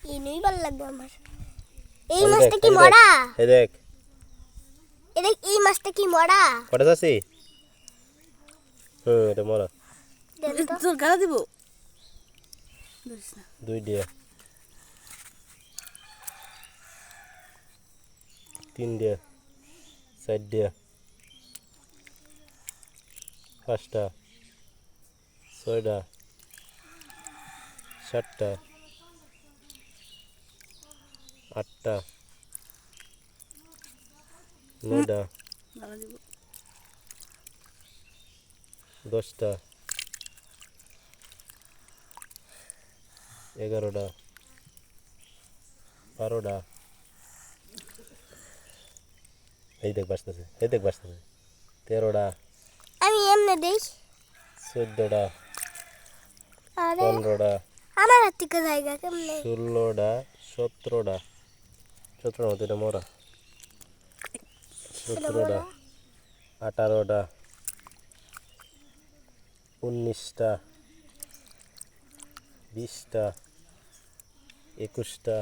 Inui ভালো লাগবে আমার। এই মাছটা কি মরা? এই দেখ এই মাছটা কি মরা? কটা আছে? এটা মরা। তোর গালা দিব দুই ডিয়া, তিন ডিয়া, চার ডিয়া, পাঁচটা, ছয়টা, সাতটা, আটটা, নয়টা, গালা দিব 10টা, 11টা, 12টা, এই দেখ বাঁচতেছে, 13টা, আমি এমনে দেই। 14টা, আরে 15টা, আমার হাত থেকে জায়গা কেমনে? 16টা, 17টা, 17টার মধ্যে এটা মরা, 17টা, 18টা, 19টা, 20টা, 21টা,